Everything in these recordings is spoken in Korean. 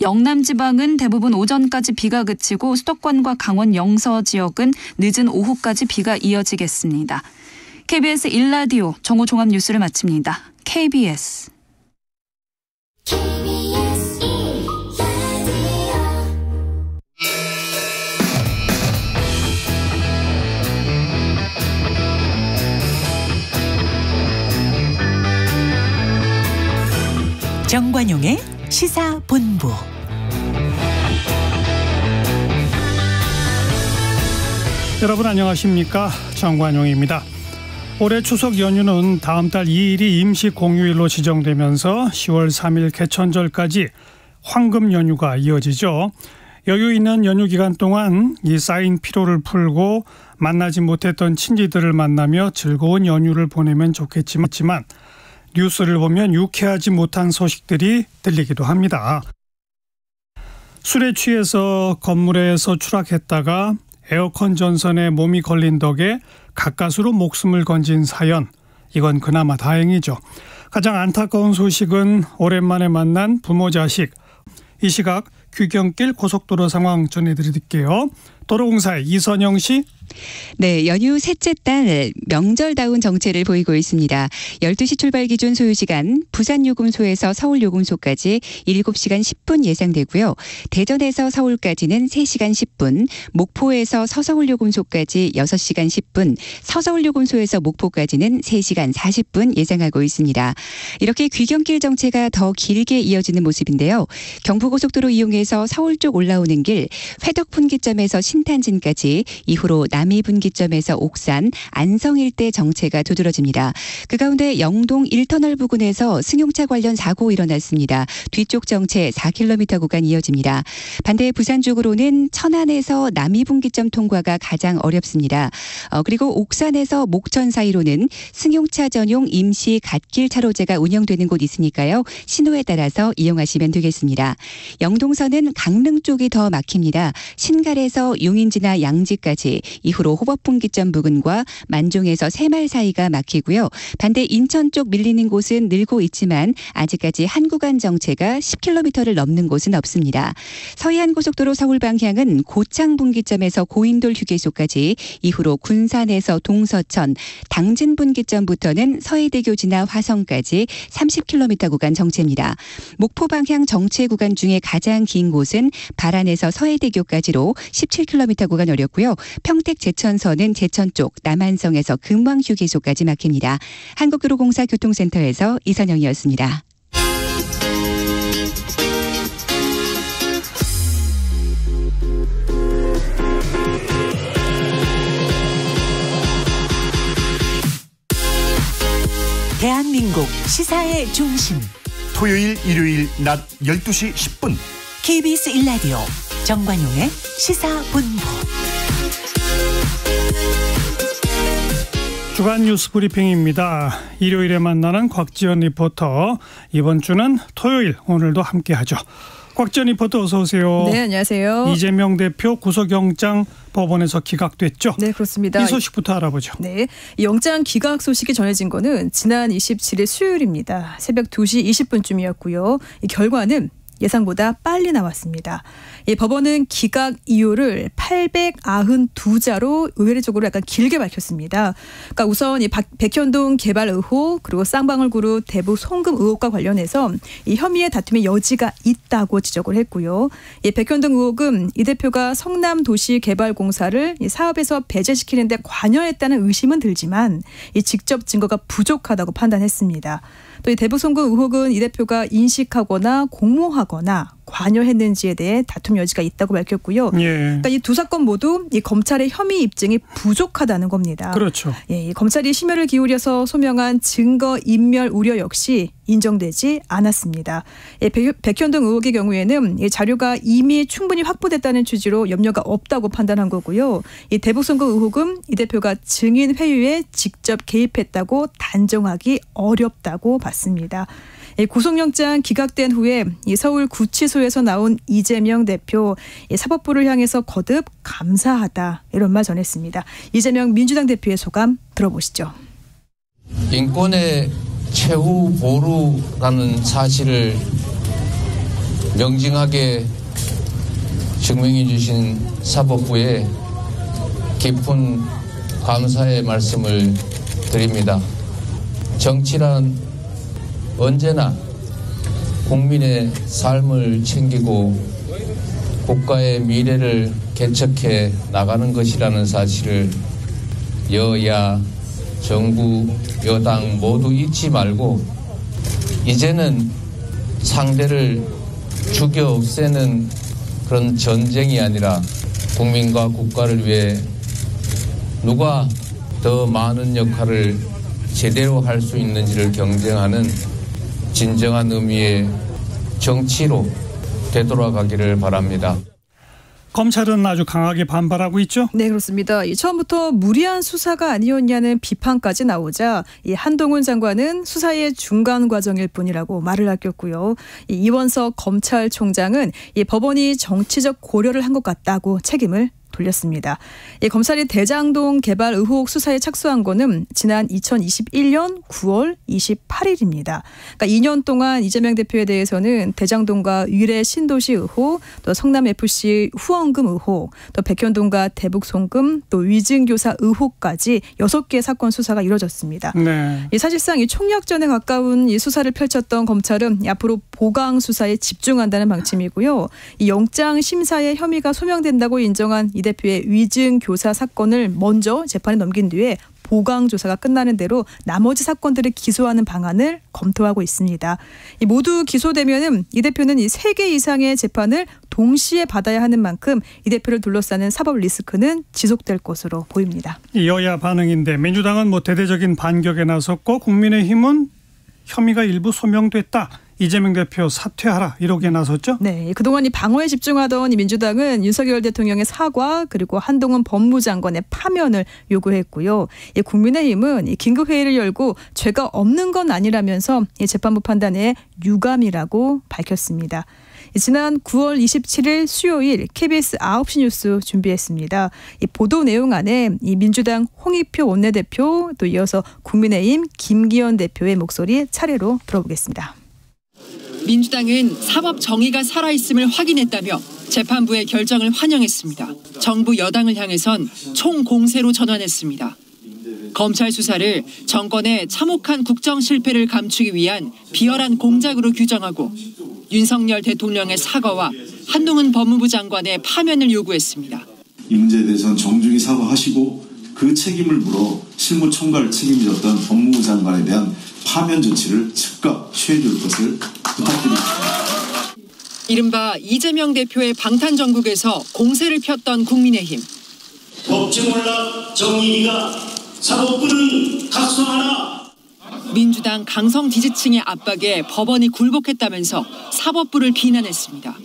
영남 지방은 대부분 오전까지 비가 그치고 수도권과 강원 영서 지역은 늦은 오후까지 비가 이어지겠습니다. KBS 1라디오 정오 종합 뉴스를 마칩니다. KBS. 정관용의 시사본부. 여러분 안녕하십니까? 정관용입니다. 올해 추석 연휴는 다음 달 2일이 임시 공휴일로 지정되면서 10월 3일 개천절까지 황금 연휴가 이어지죠. 여유 있는 연휴 기간 동안 이 쌓인 피로를 풀고 만나지 못했던 친지들을 만나며 즐거운 연휴를 보내면 좋겠지만 뉴스를 보면 유쾌하지 못한 소식들이 들리기도 합니다. 술에 취해서 건물에서 추락했다가 에어컨 전선에 몸이 걸린 덕에 가까스로 목숨을 건진 사연, 이건 그나마 다행이죠. 가장 안타까운 소식은 오랜만에 만난 부모 자식. 이 시각 귀경길 고속도로 상황 전해드릴게요. 도로공사의 이선영 씨. 네, 연휴 셋째 달 명절다운 정체를 보이고 있습니다. 12시 출발 기준 소요시간 부산 요금소에서 서울 요금소까지 7시간 10분 예상되고요. 대전에서 서울까지는 3시간 10분, 목포에서 서서울 요금소까지 6시간 10분, 서서울 요금소에서 목포까지는 3시간 40분 예상하고 있습니다. 이렇게 귀경길 정체가 더 길게 이어지는 모습인데요. 경부고속도로 이용해서 서울 쪽 올라오는 길 회덕분기점에서 신탄진까지, 이후로 남이분기점에서 옥산, 안성 일대 정체가 두드러집니다. 그 가운데 영동 1터널 부근에서 승용차 관련 사고 일어났습니다. 뒤쪽 정체 4km 구간 이어집니다. 반대 부산 쪽으로는 천안에서 남이분기점 통과가 가장 어렵습니다. 그리고 옥산에서 목천 사이로는 승용차 전용 임시 갓길 차로제가 운영되는 곳 있으니까요. 신호에 따라서 이용하시면 되겠습니다. 영동선은 강릉 쪽이 더 막힙니다. 신갈에서 용인지나 양지까지, 이후로 호법분기점 부근과 만종에서 새말 사이가 막히고요. 반대 인천 쪽 밀리는 곳은 늘고 있지만 아직까지 한 구간 정체가 10km를 넘는 곳은 없습니다. 서해안고속도로 서울 방향은 고창분기점에서 고인돌 휴게소까지, 이후로 군산에서 동서천, 당진분기점부터는 서해대교 지나 화성까지 30km 구간 정체입니다. 목포 방향 정체 구간 중에 가장 긴 곳은 발안에서 서해대교까지로 17km 구간 어렵고요. 평택 제천선은 제천 쪽 남한성에서 금왕휴게소까지 막힙니다. 한국도로공사 교통센터에서 이선영이었습니다. 대한민국 시사의 중심. 토요일, 일요일 낮 12시 10분. KBS 1라디오 정관용의 시사본부. 주간 뉴스 브리핑입니다. 일요일에 만나는 곽지연 리포터. 이번 주는 토요일, 오늘도 함께하죠. 곽지연 리포터 어서 오세요. 네, 안녕하세요. 이재명 대표 구속영장 법원에서 기각됐죠? 네, 그렇습니다. 이 소식부터 알아보죠. 네, 이 영장 기각 소식이 전해진 거는 지난 27일 수요일입니다. 새벽 2시 20분쯤이었고요. 이 결과는 예상보다 빨리 나왔습니다. 이 법원은 기각 이유를 892자로 의외적으로 약간 길게 밝혔습니다. 그러니까 우선 이 백현동 개발 의혹, 그리고 쌍방울 그룹 대부 송금 의혹과 관련해서 이 혐의의 다툼의 여지가 있다고 지적을 했고요. 이 백현동 의혹은 이 대표가 성남도시개발공사를 이 사업에서 배제시키는 데 관여했다는 의심은 들지만 이 직접 증거가 부족하다고 판단했습니다. 또 이 대부 송금 의혹은 이 대표가 인식하거나 공모하거나 관여했는지에 대해 다툼 여지가 있다고 밝혔고요. 예. 그러니까 이 두 사건 모두 이 검찰의 혐의 입증이 부족하다는 겁니다. 그렇죠. 예, 이 검찰이 심혈을 기울여서 소명한 증거 인멸 우려 역시 인정되지 않았습니다. 예, 백현동 의혹의 경우에는 이 자료가 이미 충분히 확보됐다는 취지로 염려가 없다고 판단한 거고요. 이 대북선거 의혹은 이 대표가 증인 회유에 직접 개입했다고 단정하기 어렵다고 봤습니다. 구속영장 기각된 후에 이 서울 구치소에서 나온 이재명 대표, 사법부를 향해서 거듭 감사하다, 이런 말 전했습니다. 이재명 민주당 대표의 소감 들어보시죠. 인권의 최후 보루라는 사실을 명징하게 증명해 주신 사법부에 깊은 감사의 말씀을 드립니다. 정치란 언제나 국민의 삶을 챙기고 국가의 미래를 개척해 나가는 것이라는 사실을 여야, 정부, 여당 모두 잊지 말고 이제는 상대를 죽여 없애는 그런 전쟁이 아니라 국민과 국가를 위해 누가 더 많은 역할을 제대로 할 수 있는지를 경쟁하는 진정한 의미의 정치로 되돌아가기를 바랍니다. 검찰은 아주 강하게 반발하고 있죠? 네, 그렇습니다. 처음부터 무리한 수사가 아니었냐는 비판까지 나오자 이 한동훈 장관은 수사의 중간 과정일 뿐이라고 말을 아꼈고요. 이원석 검찰총장은 이 법원이 정치적 고려를 한 것 같다고 책임을 돌렸습니다. 검찰이 대장동 개발 의혹 수사에 착수한 거는 지난 2021년 9월 28일입니다. 그러니까 2년 동안 이재명 대표에 대해서는 대장동과 위례 신도시 의혹, 또 성남FC 후원금 의혹, 또 백현동과 대북송금, 또 위증교사 의혹까지 6개의 사건 수사가 이뤄졌습니다. 네. 사실상 이 총력전에 가까운 이 수사를 펼쳤던 검찰은 앞으로 보강 수사에 집중한다는 방침이고요. 이 영장 심사에 혐의가 소명된다고 인정한 이 대표의 위증 교사 사건을 먼저 재판에 넘긴 뒤에 보강 조사가 끝나는 대로 나머지 사건들을 기소하는 방안을 검토하고 있습니다. 모두 기소되면은 이 대표는 이 3개 이상의 재판을 동시에 받아야 하는 만큼 이 대표를 둘러싸는 사법 리스크는 지속될 것으로 보입니다. 여야 반응인데 민주당은 대대적인 반격에 나섰고 국민의힘은 혐의가 일부 소명됐다. 이재명 대표 사퇴하라 이렇게 나섰죠? 네, 그동안 이 방어에 집중하던 이 민주당은 윤석열 대통령의 사과 그리고 한동훈 법무장관의 파면을 요구했고요. 국민의힘은 이 긴급회의를 열고 죄가 없는 건 아니라면서 이 재판부 판단에 유감이라고 밝혔습니다. 지난 9월 27일 수요일 KBS 9시 뉴스 준비했습니다. 이 보도 내용 안에 이 민주당 홍익표 원내대표 또 이어서 국민의힘 김기현 대표의 목소리 차례로 들어보겠습니다. 민주당은 사법 정의가 살아있음을 확인했다며 재판부의 결정을 환영했습니다. 정부 여당을 향해선 총공세로 전환했습니다. 검찰 수사를 정권의 참혹한 국정 실패를 감추기 위한 비열한 공작으로 규정하고 윤석열 대통령의 사과와 한동훈 법무부 장관의 파면을 요구했습니다. 이 문제에 대해서는 정중히 사과하시고 그 책임을 물어 실무 총괄 책임졌던 법무부 장관에 대한 파면 조치를 즉각 취해줄 것을 부탁드립니다. 이른바 이재명 대표의 방탄정국에서 공세를 폈던 국민의힘. 법치 몰락 정의기가 사법부는 각성하라. 민주당 강성 지지층의 압박에 법원이 굴복했다면서 사법부를 비난했습니다.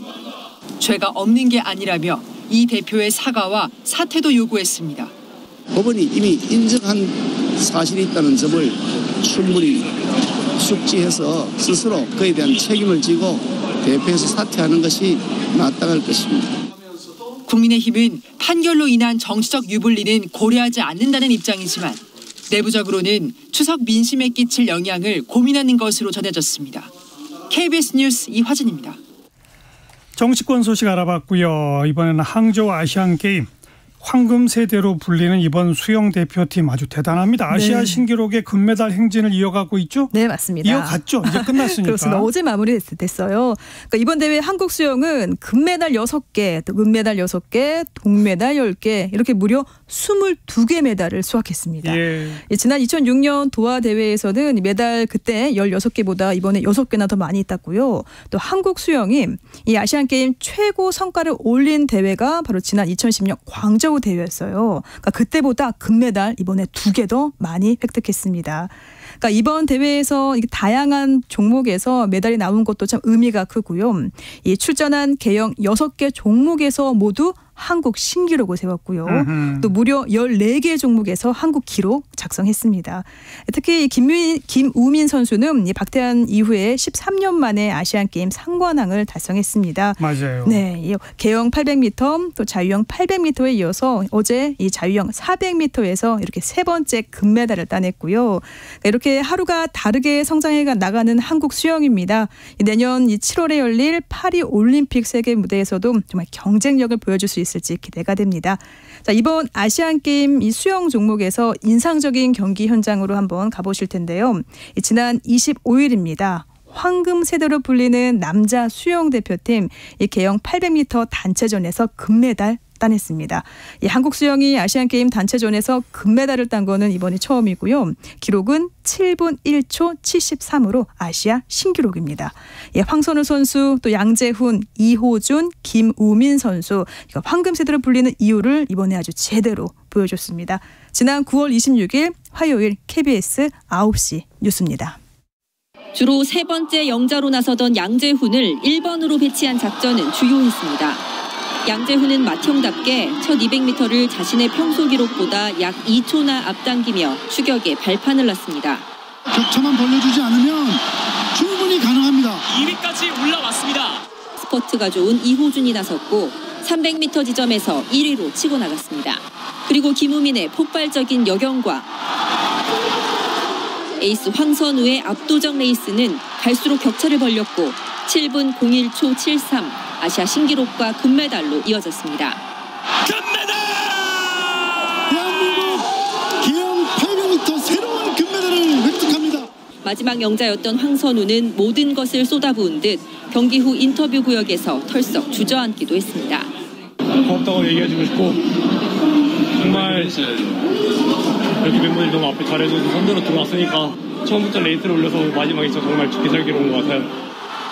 죄가 없는 게 아니라며 이 대표의 사과와 사퇴도 요구했습니다. 법원이 이미 인정한 사실이 있다는 점을 충분히 숙지해서 스스로 그에 대한 책임을 지고 대표에서 사퇴하는 것이 마땅할 것입니다. 국민의힘은 판결로 인한 정치적 유불리는 고려하지 않는다는 입장이지만 내부적으로는 추석 민심에 끼칠 영향을 고민하는 것으로 전해졌습니다. KBS 뉴스 이화진입니다. 정치권 소식 알아봤고요. 이번에는 항저우 아시안게임. 황금 세대로 불리는 이번 수영 대표팀 아주 대단합니다. 아시아 신기록의 금메달 행진을 이어가고 있죠? 네, 맞습니다. 이어갔죠? 이제 끝났으니까. 그렇습니다. 어제 마무리됐어요. 그러니까 이번 대회 한국 수영은 금메달 6개, 또 은메달 6개, 동메달 10개 이렇게 무려 22개 메달을 수확했습니다. 예. 지난 2006년 도하 대회에서는 메달 그때 16개보다 이번에 6개나 더 많이 땄고요. 또 한국 수영이 이 아시안게임 최고 성과를 올린 대회가 바로 지난 2010년 광저우 대회였어요. 그러니까 그때보다 금메달 이번에 2개 더 많이 획득했습니다. 그러니까 이번 대회에서 다양한 종목에서 메달이 나온 것도 참 의미가 크고요. 이 출전한 개영 6개 종목에서 모두 한국 신기록을 세웠고요. 또 무려 14개 종목에서 한국 기록 작성했습니다. 특히 김우민 선수는 이 박태환 이후에 13년 만에 아시안게임 상관왕을 달성했습니다. 맞아요. 네, 계영 800m 또 자유형 800m에 이어서 어제 이 자유형 400m에서 이렇게 세 번째 금메달을 따냈고요. 이렇게 하루가 다르게 성장해 나가는 한국 수영입니다. 내년 7월에 열릴 파리 올림픽 세계 무대에서도 정말 경쟁력을 보여줄 수 있을지 기대가 됩니다. 자, 이번 아시안게임 이 수영 종목에서 인상적인 경기 현장으로 한번 가보실 텐데요. 지난 25일입니다. 황금 세대로 불리는 남자 수영 대표팀 이 계영 800m 단체전에서 금메달 따냈습니다. 이 한국 수영이 아시안게임 단체전에서 금메달을 딴 거는 이번이 처음이고요. 기록은 7분 1초 73으로 아시아 신기록입니다. 예, 황선우 선수, 또 양재훈, 이호준, 김우민 선수 황금 세대로 불리는 이유를 이번에 아주 제대로 보여줬습니다. 지난 9월 26일 화요일 KBS 9시 뉴스입니다. 주로 세 번째 영자로 나서던 양재훈을 1번으로 배치한 작전은 주요했습니다. 양재훈은 맏형답게 첫 200m를 자신의 평소 기록보다 약 2초나 앞당기며 추격에 발판을 놨습니다. 격차만 벌려주지 않으면 충분히 가능합니다. 2위까지 올라왔습니다. 스포트가 좋은 이호준이 나섰고 300m 지점에서 1위로 치고 나갔습니다. 그리고 김우민의 폭발적인 여경과 에이스 황선우의 압도적 레이스는 갈수록 격차를 벌렸고 7분 01초 73 아시아 신기록과 금메달로 이어졌습니다. 금메달! 대한민국 계영 800m 새로운 금메달을 획득합니다. 마지막 영자였던 황선우는 모든 것을 쏟아부은 듯 경기 후 인터뷰 구역에서 털썩 주저앉기도 했습니다. 고맙다고 얘기해주고 싶고 정말 여기 멤버들이 너무 앞에 잘해줘서 선두로 들어왔으니까 처음부터 레이스를 올려서 마지막에 정말 좋게 살기로 온 것 같아요.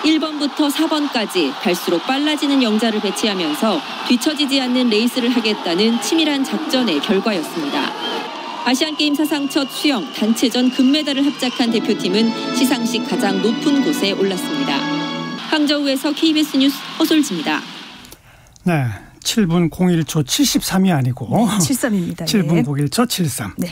1번부터 4번까지 갈수록 빨라지는 영자를 배치하면서 뒤처지지 않는 레이스를 하겠다는 치밀한 작전의 결과였습니다. 아시안게임 사상 첫 수영 단체전 금메달을 합작한 대표팀은 시상식 가장 높은 곳에 올랐습니다. 항저우에서 KBS 뉴스 허솔지입니다. 네, 7분 01초 73이 아니고 73입니다. 7분 01초 73. 네.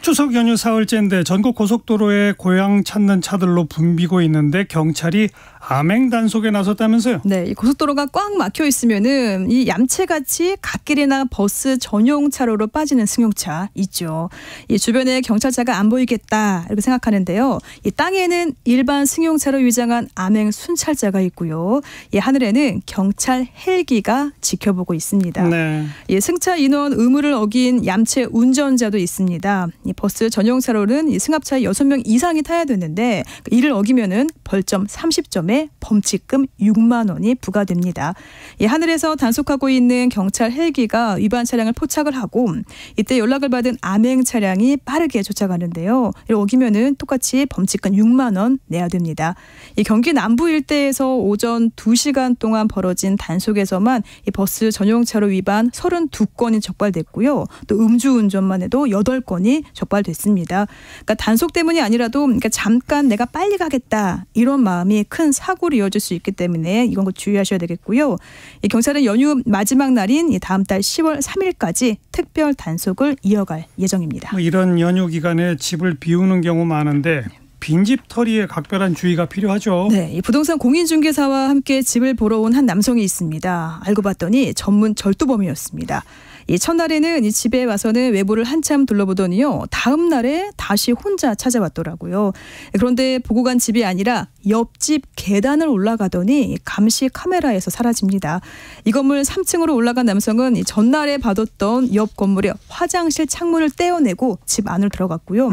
추석 연휴 사흘째인데 전국 고속도로에 고향 찾는 차들로 붐비고 있는데 경찰이 암행 단속에 나섰다면서요? 네, 이 고속도로가 꽉 막혀 있으면은 이 얌체같이 갓길이나 버스 전용 차로로 빠지는 승용차 있죠. 이 주변에 경찰차가 안 보이겠다 이렇게 생각하는데요. 이 땅에는 일반 승용차로 위장한 암행 순찰자가 있고요. 이 하늘에는 경찰 헬기가 지켜보고 있습니다. 네. 이 승차 인원 의무를 어긴 얌체 운전자도 있습니다. 이 버스 전용 차로는 이 승합차 6명 이상이 타야 되는데 이를 어기면은 벌점 30점에 범칙금 6만 원이 부과됩니다. 이 하늘에서 단속하고 있는 경찰 헬기가 위반 차량을 포착을 하고 이때 연락을 받은 암행 차량이 빠르게 쫓아가는데요. 이를 어기면은 똑같이 범칙금 6만 원 내야 됩니다. 이 경기 남부 일대에서 오전 2시간 동안 벌어진 단속에서만 이 버스 전용 차로 위반 32건이 적발됐고요. 또 음주운전만 해도 8건이 적발됐습니다. 그러니까 단속 때문이 아니라도 그러니까 잠깐 내가 빨리 가겠다 이런 마음이 큰 사고로 이어질 수 있기 때문에 이건 꼭 주의하셔야 되겠고요. 이 경찰은 연휴 마지막 날인 다음 달 10월 3일까지 특별 단속을 이어갈 예정입니다. 뭐 이런 연휴 기간에 집을 비우는 경우 많은데 빈집 털이에 각별한 주의가 필요하죠. 네, 이 부동산 공인중개사와 함께 집을 보러 온 한 남성이 있습니다. 알고 봤더니 전문 절도범이었습니다. 이 첫날에는 이 집에 와서는 외부를 한참 둘러보더니요. 다음 날에 다시 혼자 찾아왔더라고요. 그런데 보고 간 집이 아니라 옆집 계단을 올라가더니 감시 카메라에서 사라집니다. 이 건물 3층으로 올라간 남성은 이 전날에 받았던 옆 건물의 화장실 창문을 떼어내고 집 안으로 들어갔고요.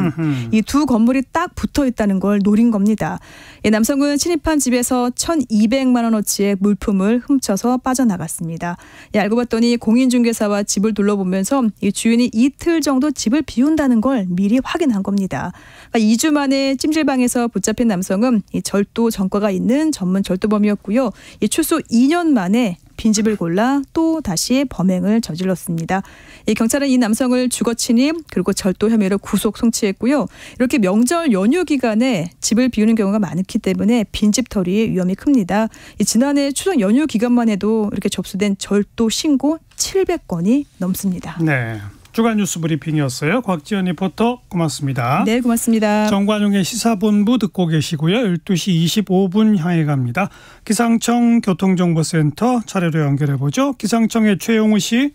이 두 건물이 딱 붙어 있다는 걸 노린 겁니다. 이 남성은 침입한 집에서 1,200만 원어치의 물품을 훔쳐서 빠져나갔습니다. 알고 봤더니 공인중개사와 집을 둘러보면서 이 주인이 이틀 정도 집을 비운다는 걸 미리 확인한 겁니다. 그러니까 2주 만에 찜질방에서 붙잡힌 남성은 이 절도 전과가 있는 전문 절도범이었고요. 이 출소 2년 만에 빈집을 골라 또 다시 범행을 저질렀습니다. 이 경찰은 이 남성을 주거 침입 그리고 절도 혐의로 구속 송치했고요. 이렇게 명절 연휴 기간에 집을 비우는 경우가 많기 때문에 빈집털이의 위험이 큽니다. 지난해 추석 연휴 기간만 해도 이렇게 접수된 절도 신고 700건이 넘습니다. 네. 주간 뉴스 브리핑이었어요. 곽지연 리포터 고맙습니다. 네, 고맙습니다. 정관용의 시사본부 듣고 계시고요. 12시 25분 향해 갑니다. 기상청 교통정보센터 차례로 연결해보죠. 기상청의 최용우 씨.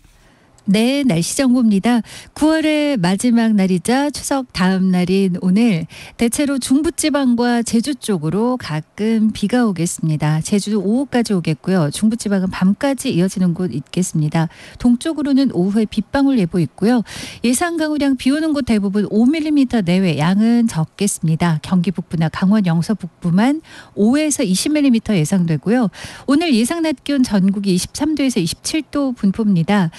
네, 날씨 정보입니다. 9월의 마지막 날이자 추석 다음 날인 오늘 대체로 중부지방과 제주 쪽으로 가끔 비가 오겠습니다. 제주 오후까지 오겠고요. 중부지방은 밤까지 이어지는 곳 있겠습니다. 동쪽으로는 오후에 빗방울 예보 있고요. 예상 강우량 비 오는 곳 대부분 5mm 내외, 양은 적겠습니다. 경기 북부나 강원 영서 북부만 5에서 20mm 예상되고요. 오늘 예상 낮 기온 전국이 23도에서 27도 분포입니다.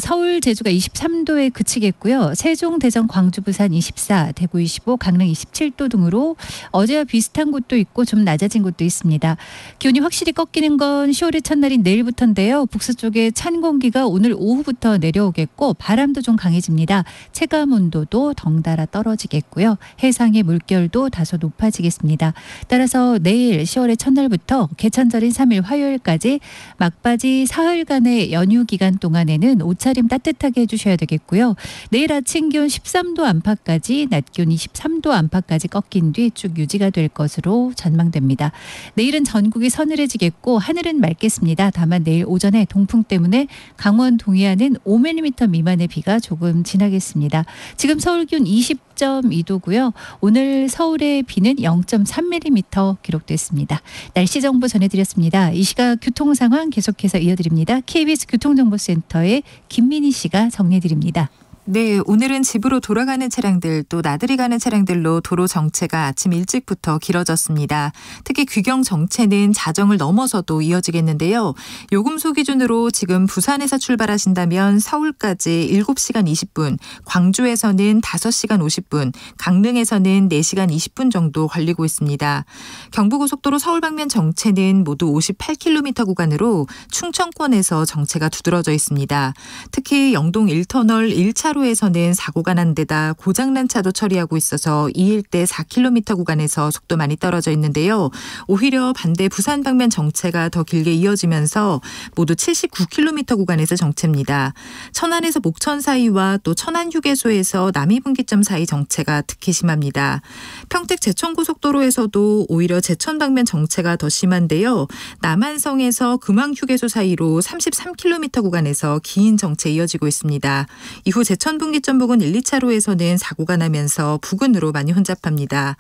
서울, 제주가 23도에 그치겠고요. 세종, 대전, 광주, 부산 24, 대구 25, 강릉 27도 등으로 어제와 비슷한 곳도 있고 좀 낮아진 곳도 있습니다. 기온이 확실히 꺾이는 건 10월의 첫날인 내일부터인데요. 북서쪽에 찬 공기가 오늘 오후부터 내려오겠고 바람도 좀 강해집니다. 체감 온도도 덩달아 떨어지겠고요. 해상의 물결도 다소 높아지겠습니다. 따라서 내일 10월의 첫날부터 개천절인 3일 화요일까지 막바지 사흘간의 연휴 기간 동안에는 옷차림 따뜻하게 해주셔야 되겠고요. 내일 아침 기온 13도 안팎까지 낮 기온 23도 안팎까지 꺾인 뒤 쭉 유지가 될 것으로 전망됩니다. 내일은 전국이 서늘해지겠고 하늘은 맑겠습니다. 다만 내일 오전에 동풍 때문에 강원 동해안은 5mm 미만의 비가 조금 지나겠습니다. 지금 서울 기온 20.2도고요. 오늘 서울의 비는 0.3mm 기록됐습니다. 날씨 정보 전해드렸습니다. 이 시각 교통 상황 계속해서 이어드립니다. KBS 교통정보센터의 김민희 씨가 정리해드립니다. 네, 오늘은 집으로 돌아가는 차량들 또 나들이 가는 차량들로 도로 정체가 아침 일찍부터 길어졌습니다. 특히 귀경 정체는 자정을 넘어서도 이어지겠는데요. 요금소 기준으로 지금 부산에서 출발하신다면 서울까지 7시간 20분, 광주에서는 5시간 50분, 강릉에서는 4시간 20분 정도 걸리고 있습니다. 경부고속도로 서울 방면 정체는 모두 58km 구간으로 충청권에서 정체가 두드러져 있습니다. 특히 영동 1터널 1차로 에서는 사고가 난 데다 고장난 차도 처리하고 있어서 이 일대 4km 구간에서 속도 많이 떨어져 있는데요. 오히려 반대 부산 방면 정체가 더 길게 이어지면서 모두 79km 구간에서 정체입니다. 천안에서 목천 사이와 또 천안휴게소에서 남이분기점 사이 정체가 특히 심합니다. 평택 제천고속도로에서도 오히려 제천 방면 정체가 더 심한데요. 남한성에서 금왕휴게소 사이로 33km 구간에서 긴 정체 이어지고 있습니다. 이후 제천분기점 부근 1, 2차로에서는 사고가 나면서 부근으로 많이 혼잡합니다.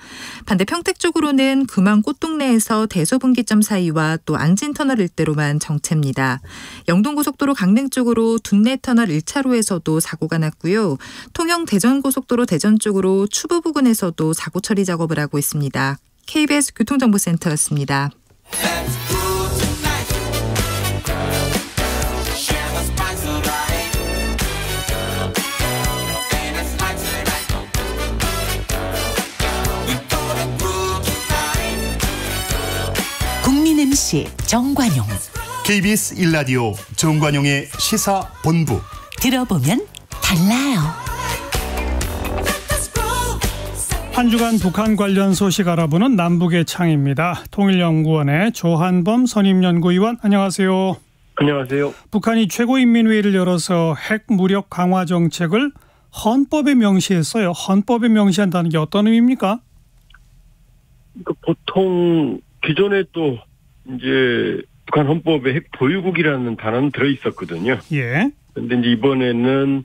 반대 평택 쪽으로는 금왕 꽃동네에서 대소분기점 사이와 또 앙진터널 일대로만 정체입니다. 영동고속도로 강릉 쪽으로 둔내터널 1차로에서도 사고가 났고요. 통영 대전고속도로 대전 쪽으로 추부 부근에서도 사고 처리 작업을 하고 있습니다. KBS 교통정보센터였습니다. MC 정관용 KBS 1라디오 정관용의 시사본부 들어보면 달라요. 한 주간 북한 관련 소식 알아보는 남북의 창입니다. 통일연구원의 조한범 선임연구위원 안녕하세요. 안녕하세요. 북한이 최고인민회의를 열어서 핵 무력 강화 정책을 헌법에 명시했어요. 헌법에 명시한다는 게 어떤 의미입니까? 보통 기존에 또 이제 북한 헌법에 핵 보유국이라는 단어는 들어 있었거든요. 예. 그런데 이제 이번에는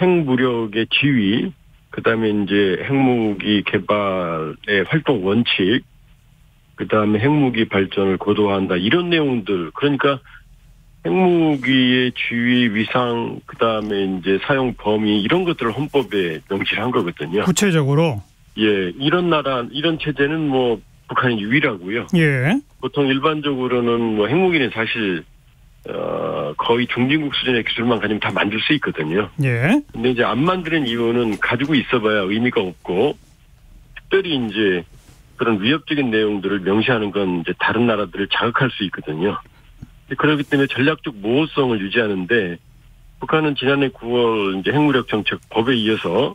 핵무력의 지위, 그다음에 이제 핵무기 개발의 활동 원칙, 그다음에 핵무기 발전을 고도화한다 이런 내용들. 그러니까 핵무기의 지위, 위상, 그다음에 이제 사용 범위 이런 것들을 헌법에 명시를 한 거거든요. 구체적으로. 예, 이런 나라, 이런 체제는 뭐 북한이 유일하고요. 예. 보통 일반적으로는 뭐 핵무기는 사실 거의 중진국 수준의 기술만 가지면 다 만들 수 있거든요. 예. 근데 이제 안 만드는 이유는 가지고 있어봐야 의미가 없고, 특별히 이제 그런 위협적인 내용들을 명시하는 건 이제 다른 나라들을 자극할 수 있거든요. 그렇기 때문에 전략적 모호성을 유지하는데 북한은 지난해 9월 이제 핵무력 정책 법에 이어서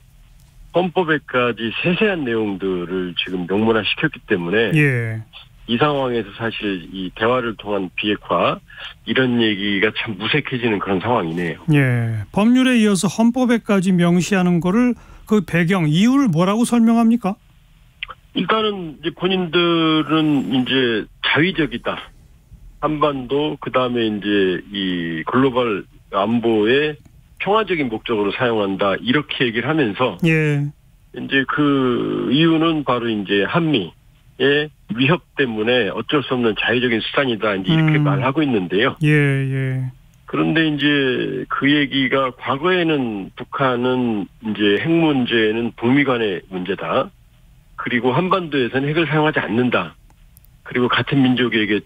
헌법에까지 세세한 내용들을 지금 명문화 시켰기 때문에 예. 이 상황에서 사실 이 대화를 통한 비핵화 이런 얘기가 참 무색해지는 그런 상황이네요. 예. 법률에 이어서 헌법에까지 명시하는 거를 그 배경 이유를 뭐라고 설명합니까? 일단은 이제 본인들은 이제 자위적이다. 한반도 그다음에 이제 이 글로벌 안보의 평화적인 목적으로 사용한다. 이렇게 얘기를 하면서 예. 이제 그 이유는 바로 이제 한미의 위협 때문에 어쩔 수 없는 자유적인 수단이다. 이제 이렇게 말하고 있는데요. 예, 예. 그런데 이제 그 얘기가 과거에는 북한은 이제 핵 문제는 북미 간의 문제다. 그리고 한반도에서는 핵을 사용하지 않는다. 그리고 같은 민족에게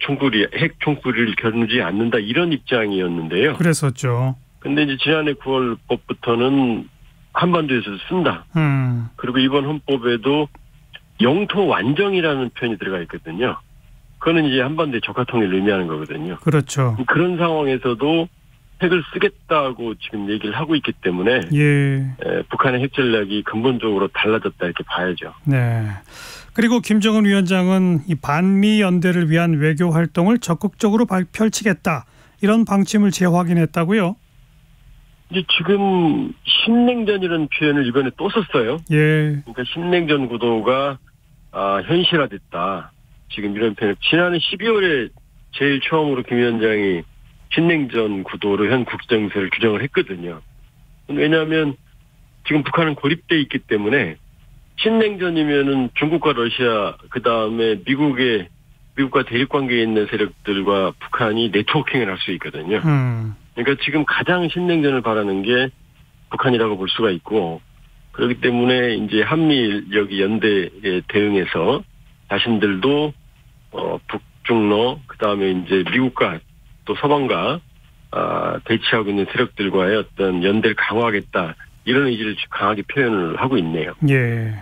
핵 총구리를 겨누지 않는다. 이런 입장이었는데요. 그랬었죠. 근데 이제 지난해 9월 법부터는 한반도에서 쓴다. 그리고 이번 헌법에도 영토 완정이라는 표현이 들어가 있거든요. 그거는 이제 한반도의 적화 통일을 의미하는 거거든요. 그렇죠. 그런 상황에서도 핵을 쓰겠다고 지금 얘기를 하고 있기 때문에 예. 북한의 핵 전략이 근본적으로 달라졌다 이렇게 봐야죠. 네. 그리고 김정은 위원장은 이 반미 연대를 위한 외교 활동을 적극적으로 펼치겠다. 이런 방침을 재확인했다고요? 이제 지금 신냉전이라는 표현을 이번에 또 썼어요. 예. 그러니까 신냉전 구도가 현실화됐다. 지금 이런 표현. 지난해 12월에 제일 처음으로 김 위원장이 신냉전 구도로 현 국정세를 규정을 했거든요. 왜냐하면 지금 북한은 고립돼 있기 때문에 신냉전이면은 중국과 러시아 그다음에 미국과 대립 관계에 있는 세력들과 북한이 네트워킹을 할 수 있거든요. 그러니까 지금 가장 신냉전을 바라는 게 북한이라고 볼 수가 있고 그렇기 때문에 이제 한미 여기 연대에 대응해서 자신들도 북중러 그다음에 이제 미국과 또 서방과 대치하고 있는 세력들과의 어떤 연대를 강화하겠다 이런 의지를 강하게 표현을 하고 있네요. 예.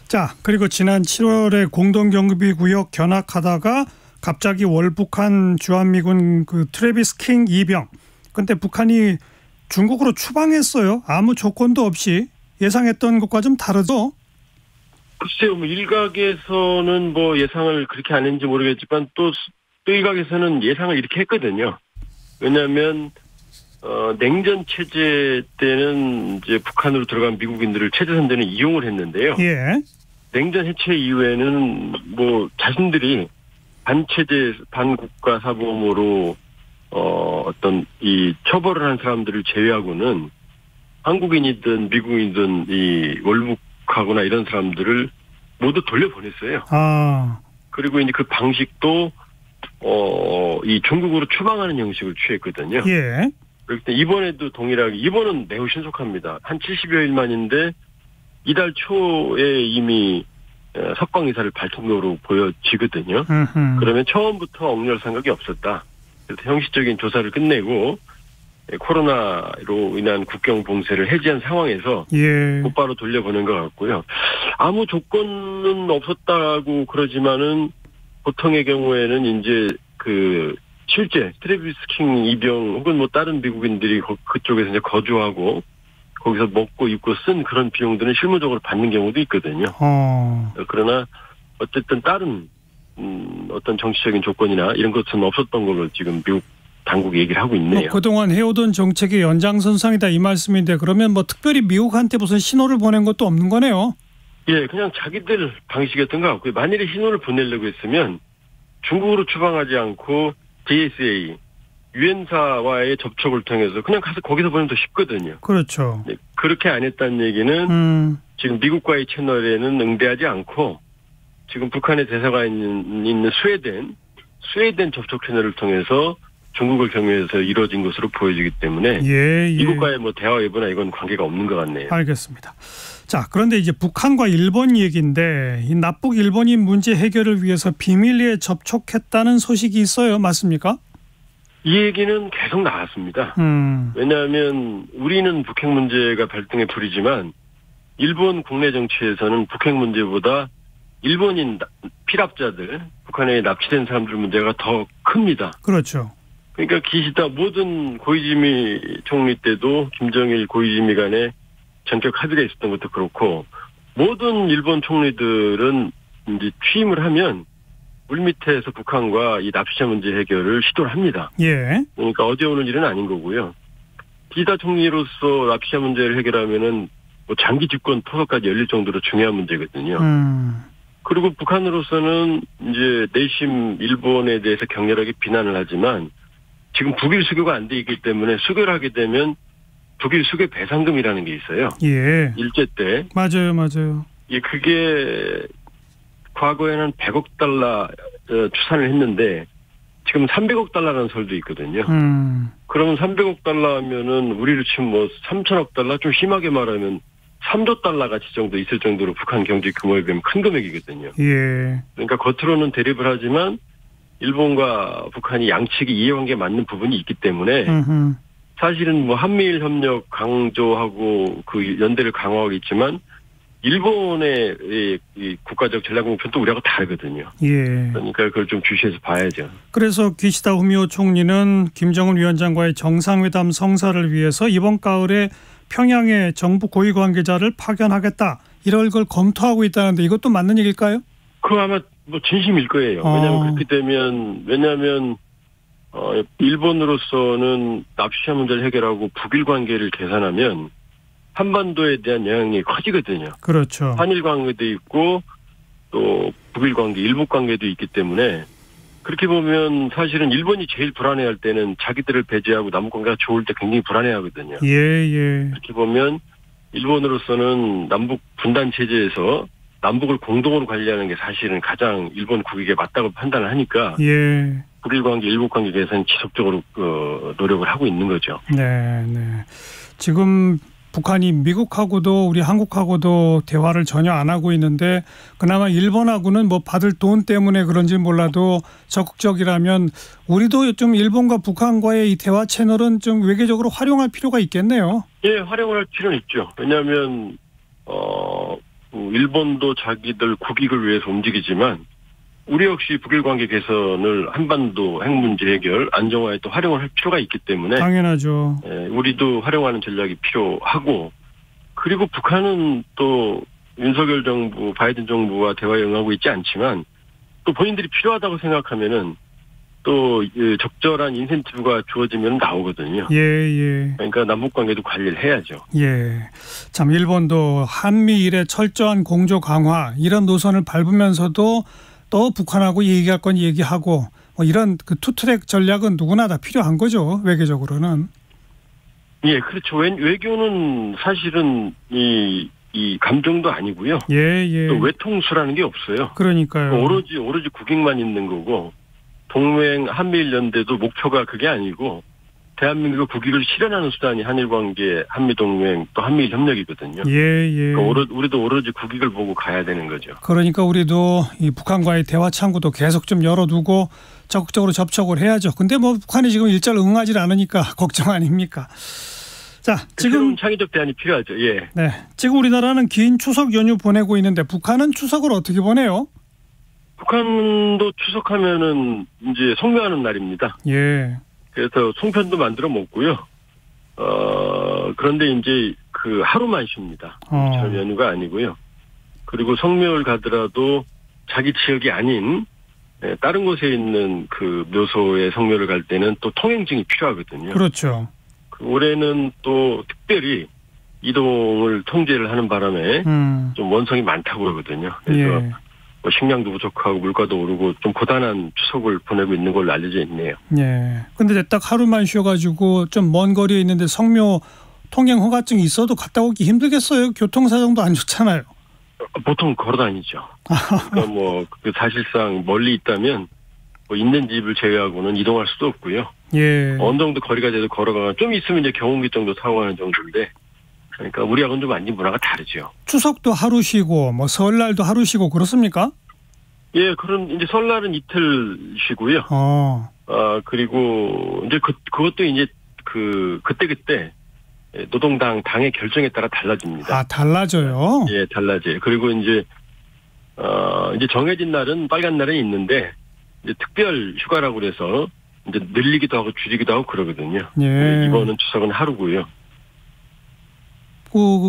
자 그리고 지난 7월에 공동경비구역 견학하다가 갑자기 월북한 주한미군 그 트래비스 킹 2병. 근데 북한이 중국으로 추방했어요. 아무 조건도 없이. 예상했던 것과 좀 다르죠? 글쎄요. 뭐 일각에서는 뭐 예상을 그렇게 안 했는지 모르겠지만 또 일각에서는 예상을 이렇게 했거든요. 왜냐하면 냉전 체제 때는 이제 북한으로 들어간 미국인들을 체제선전에 이용을 했는데요. 예. 냉전 해체 이후에는 뭐 자신들이 반체제 반국가 사범으로 어떤 이 처벌을 한 사람들을 제외하고는 한국인이든 미국인이든 이 월북하거나 이런 사람들을 모두 돌려보냈어요. 그리고 이제 그 방식도 이 중국으로 추방하는 형식을 취했거든요. 예. 그렇기 때문에 이번에도 동일하게 이번은 매우 신속합니다. 한 70여일 만인데 이달 초에 이미 석방 의사를 발통으로 보여지거든요. 그러면 처음부터 억류할 생각이 없었다. 그래서 형식적인 조사를 끝내고 코로나로 인한 국경 봉쇄를 해제한 상황에서 곧바로 돌려보낸 것 같고요. 아무 조건은 없었다고 그러지만은 보통의 경우에는 이제 그 실제 트래비스 킹 이병 혹은 뭐 다른 미국인들이 그쪽에서 이제 거주하고 거기서 먹고 입고 쓴 그런 비용들은 실무적으로 받는 경우도 있거든요. 그러나 어쨌든 다른 어떤 정치적인 조건이나 이런 것은 없었던 걸로 지금 미국 당국이 얘기를 하고 있네요. 그동안 해오던 정책의 연장선상이다 이 말씀인데 그러면 뭐 특별히 미국한테 무슨 신호를 보낸 것도 없는 거네요. 예, 그냥 자기들 방식이었던 것 같고요. 만일에 신호를 보내려고 했으면 중국으로 추방하지 않고 JSA 유엔사와의 접촉을 통해서 그냥 가서 거기서 보내면 더 쉽거든요. 그렇죠. 네, 그렇게 안 했다는 얘기는 지금 미국과의 채널에는 응대하지 않고 지금 북한의 대사가 있는 스웨덴 접촉 채널을 통해서 중국을 경유해서 이루어진 것으로 보여지기 때문에 미국과의 뭐 대화 여부나 이건 관계가 없는 것 같네요. 알겠습니다. 자, 그런데 이제 북한과 일본 얘기인데 이 납북 일본인 문제 해결을 위해서 비밀리에 접촉했다는 소식이 있어요. 맞습니까? 이 얘기는 계속 나왔습니다. 왜냐하면 우리는 북핵 문제가 발등에 불이지만 일본 국내 정치에서는 북핵 문제보다 일본인 피랍자들, 북한에 납치된 사람들 문제가 더 큽니다. 그렇죠. 그러니까 기시다 모든 고이즈미 총리 때도 김정일 고이즈미 간에 전격 합의가 있었던 것도 그렇고 모든 일본 총리들은 이제 취임을 하면 물밑에서 북한과 이 납치자 문제 해결을 시도를 합니다. 예. 그러니까 어제 오늘 일은 아닌 거고요. 기시다 총리로서 납치자 문제를 해결하면은 뭐 장기 집권 토서까지 열릴 정도로 중요한 문제거든요. 그리고 북한으로서는 이제 내심 일본에 대해서 격렬하게 비난을 하지만 지금 북일 수교가 안 돼 있기 때문에 수교를 하게 되면 북일 수교 배상금이라는 게 있어요. 예. 일제 때. 맞아요. 예, 그게 과거에는 100억 달러 추산을 했는데 지금 300억 달러라는 설도 있거든요. 그러면 300억 달러 하면은 우리로 치면 뭐 3천억 달러, 좀 심하게 말하면 3조 달러 가치 정도 있을 정도로 북한 경제 규모에 비하면 큰 금액이거든요. 예. 그러니까 겉으로는 대립을 하지만 일본과 북한이 양측이 이해관계에 맞는 부분이 있기 때문에 사실은 뭐 한미일 협력 강조하고 그 연대를 강화하고 있지만 일본의 이 국가적 전략 목표는 우리하고 다르거든요. 예. 그러니까 그걸 좀 주시해서 봐야죠. 그래서 기시다 후미오 총리는 김정은 위원장과의 정상회담 성사를 위해서 이번 가을에 평양에 정부 고위 관계자를 파견하겠다. 이럴 걸 검토하고 있다는데 이것도 맞는 얘기일까요? 그거 아마 뭐 진심일 거예요. 왜냐하면 그렇게 되면 일본으로서는 납치자 문제를 해결하고 북일 관계를 개선하면 한반도에 대한 영향력이 커지거든요. 그렇죠. 한일 관계도 있고 또 북일 관계, 일북 관계도 있기 때문에 그렇게 보면 사실은 일본이 제일 불안해할 때는 자기들을 배제하고 남북 관계가 좋을 때 굉장히 불안해하거든요. 예. 그렇게 보면 일본으로서는 남북 분단 체제에서 남북을 공동으로 관리하는 게 사실은 가장 일본 국익에 맞다고 판단을 하니까 예. 북일 관계, 일북 관계 개선 지속적으로 노력을 하고 있는 거죠. 네. 지금 북한이 미국하고도 우리 한국하고도 대화를 전혀 안 하고 있는데 그나마 일본하고는 뭐 받을 돈 때문에 그런지 몰라도 적극적이라면 우리도 좀 일본과 북한과의 이 대화 채널은 좀 외교적으로 활용할 필요가 있겠네요. 예, 활용할 필요는 있죠. 왜냐하면 일본도 자기들 국익을 위해서 움직이지만 우리 역시 북일 관계 개선을 한반도 핵 문제 해결, 안정화에 또 활용을 할 필요가 있기 때문에 당연하죠. 예, 우리도 활용하는 전략이 필요하고 그리고 북한은 또 윤석열 정부, 바이든 정부와 대화에 응하고 있지 않지만 또 본인들이 필요하다고 생각하면은 또 적절한 인센티브가 주어지면 나오거든요. 예. 그러니까 남북 관계도 관리를 해야죠. 예. 참 일본도 한미일의 철저한 공조 강화 이런 노선을 밟으면서도 또 북한하고 얘기할 건 얘기하고 뭐 이런 그 투트랙 전략은 누구나 다 필요한 거죠. 외교적으로는. 예, 그렇죠. 외교는 사실은 이 감정도 아니고요. 예. 또 외통수라는 게 없어요. 그러니까요. 오로지 국익만 있는 거고 동맹 한미일 연대도 목표가 그게 아니고 대한민국의 국익을 실현하는 수단이 한일 관계, 한미 동맹 또 한미일 협력이거든요. 예. 그러니까 우리도 오로지 국익을 보고 가야 되는 거죠. 그러니까 우리도 이 북한과의 대화 창구도 계속 좀 열어두고 적극적으로 접촉을 해야죠. 근데 뭐 북한이 지금 일절 응하지 않으니까 걱정 아닙니까? 자, 지금 창의적 대안이 필요하죠. 예. 네, 지금 우리나라는 긴 추석 연휴 보내고 있는데 북한은 추석을 어떻게 보내요? 북한도 추석하면은 이제 성묘하는 날입니다. 예. 그래서 송편도 만들어 먹고요. 그런데 이제 그 하루만 쉽니다. 절 연휴가 아니고요. 그리고 성묘를 가더라도 자기 지역이 아닌 다른 곳에 있는 그 묘소에 성묘를 갈 때는 또 통행증이 필요하거든요. 그렇죠. 올해는 또 특별히 이동을 통제를 하는 바람에 좀 원성이 많다고 그러거든요. 그래서 뭐 식량도 부족하고 물가도 오르고 좀 고단한 추석을 보내고 있는 걸로 알려져 있네요. 예. 근데 딱 하루만 쉬어가지고 좀 먼 거리에 있는데 성묘 통행 허가증이 있어도 갔다 오기 힘들겠어요. 교통사정도 안 좋잖아요. 보통 걸어다니죠. 그러니까 뭐 사실상 멀리 있다면 뭐 있는 집을 제외하고는 이동할 수도 없고요. 예. 어느 정도 거리가 돼도 걸어가면 좀 있으면 이제 경운기 정도 타고 가는 정도인데. 그러니까 우리하고는 좀 완전 문화가 다르죠. 추석도 하루 쉬고 뭐 설날도 하루 쉬고 그렇습니까? 예, 그런 이제 설날은 이틀 쉬고요. 그리고 이제 그것도 이제 그때 노동당 당의 결정에 따라 달라집니다. 달라져요? 예, 달라져요. 그리고 이제 정해진 날은 빨간 날은 있는데 이제 특별 휴가라고 그래서 이제 늘리기도 하고 줄이기도 하고 그러거든요. 예. 이번은 추석은 하루고요.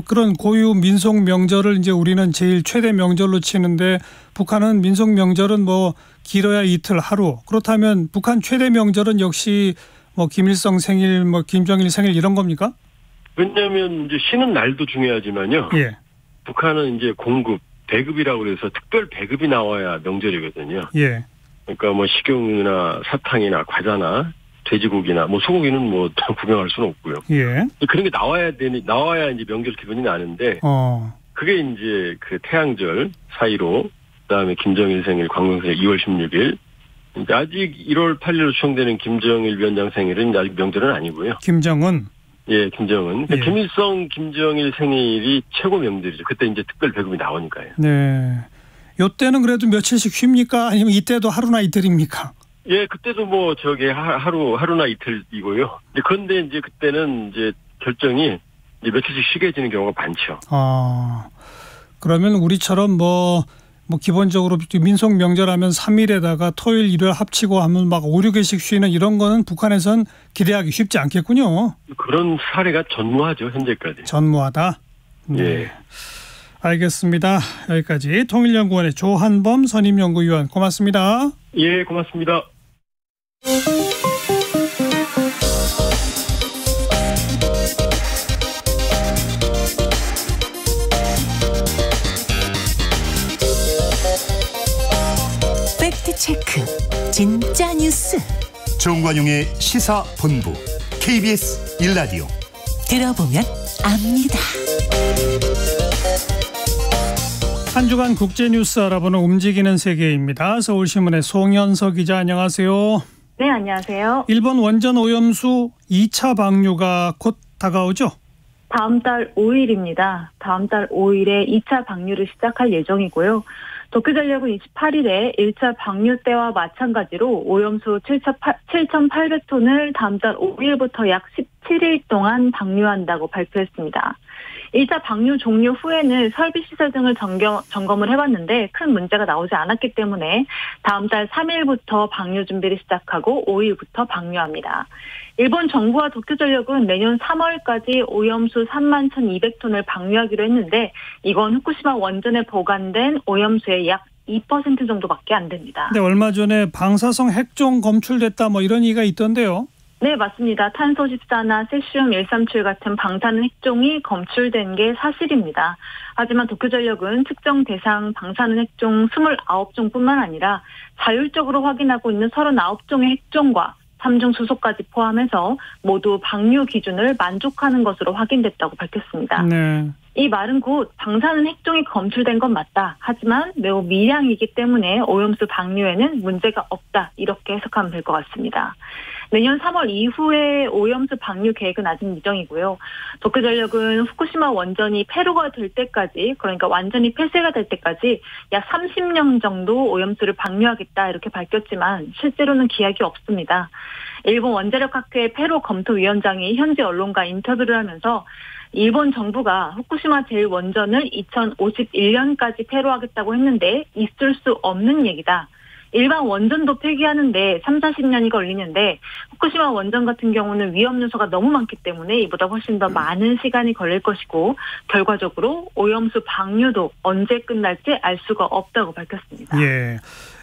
그런 고유 민속 명절을 이제 우리는 제일 최대 명절로 치는데 북한은 민속 명절은 뭐 길어야 이틀 하루. 그렇다면 북한 최대 명절은 역시 뭐 김일성 생일, 뭐 김정일 생일 이런 겁니까? 왜냐하면 이제 쉬는 날도 중요하지만요. 예. 북한은 이제 공급, 배급이라고 그래서 특별 배급이 나와야 명절이거든요. 예. 그러니까 뭐 식용유나 사탕이나 과자나 돼지고기나 뭐 소고기는 뭐 구경할 수는 없고요. 예. 그런 게 나와야 이제 명절 기분이 나는데 그게 이제 그 태양절 사이로 그다음에 김정일 생일, 광명 생일 2월 16일 이제 아직 1월 8일로 추정되는 김정일 위원장 생일은 아직 명절은 아니고요. 김정은. 예, 김정은. 예. 김일성, 김정일 생일이 최고 명절이죠. 그때 이제 특별 배급이 나오니까요. 네. 요때는 그래도 며칠씩 쉽니까? 아니면 이때도 하루나 이틀입니까? 예, 그때도 뭐 하루나 이틀이고요. 그런데 이제 그때는 이제 결정이 이제 며칠씩 쉬게 해지는 경우가 많죠. 그러면 우리처럼 뭐 기본적으로 민속 명절하면 3일에다가 토요일, 일요일 합치고 하면 막 5, 6일씩 쉬는 이런 거는 북한에선 기대하기 쉽지 않겠군요. 그런 사례가 전무하죠, 현재까지. 전무하다? 네. 예. 알겠습니다. 여기까지 통일연구원의 조한범 선임연구위원 고맙습니다. 예, 고맙습니다. 팩트체크 진짜 뉴스 정관용의 시사본부 KBS 1라디오 들어보면 압니다. 한 주간 국제뉴스 알아보는 움직이는 세계입니다. 서울신문의 송현서 기자 안녕하세요. 네, 안녕하세요. 일본 원전 오염수 2차 방류가 곧 다가오죠? 다음 달 5일입니다. 다음 달 5일에 2차 방류를 시작할 예정이고요. 도쿄전력은 28일에 1차 방류 때와 마찬가지로 오염수 7,800톤을 다음 달 5일부터 약 17일 동안 방류한다고 발표했습니다. 1차 방류 종료 후에는 설비 시설 등을 점검을 해봤는데 큰 문제가 나오지 않았기 때문에 다음 달 3일부터 방류 준비를 시작하고 5일부터 방류합니다. 일본 정부와 도쿄전력은 내년 3월까지 오염수 31,200톤을 방류하기로 했는데 이건 후쿠시마 원전에 보관된 오염수의 약 2% 정도밖에 안 됩니다. 네, 얼마 전에 방사성 핵종 검출됐다 뭐 이런 얘기가 있던데요. 네, 맞습니다. 탄소14나 세슘 137 같은 방사능 핵종이 검출된 게 사실입니다. 하지만 도쿄전력은 측정 대상 방사능 핵종 29종뿐만 아니라 자율적으로 확인하고 있는 39종의 핵종과 3중 수소까지 포함해서 모두 방류 기준을 만족하는 것으로 확인됐다고 밝혔습니다. 네. 이 말은 곧 방사능 핵종이 검출된 건 맞다. 하지만 매우 미량이기 때문에 오염수 방류에는 문제가 없다. 이렇게 해석하면 될 것 같습니다. 내년 3월 이후에 오염수 방류 계획은 아직 미정이고요. 도쿄전력은 후쿠시마 원전이 폐로가 될 때까지, 그러니까 완전히 폐쇄가 될 때까지 약 30년 정도 오염수를 방류하겠다 이렇게 밝혔지만 실제로는 기약이 없습니다. 일본 원자력학회 폐로 검토위원장이 현지 언론과 인터뷰를 하면서 일본 정부가 후쿠시마 제1원전을 2051년까지 폐로하겠다고 했는데 있을 수 없는 얘기다. 일반 원전도 폐기하는데 30-40년이 걸리는데 후쿠시마 원전 같은 경우는 위험 요소가 너무 많기 때문에 이보다 훨씬 더 많은 시간이 걸릴 것이고 결과적으로 오염수 방류도 언제 끝날지 알 수가 없다고 밝혔습니다. 예.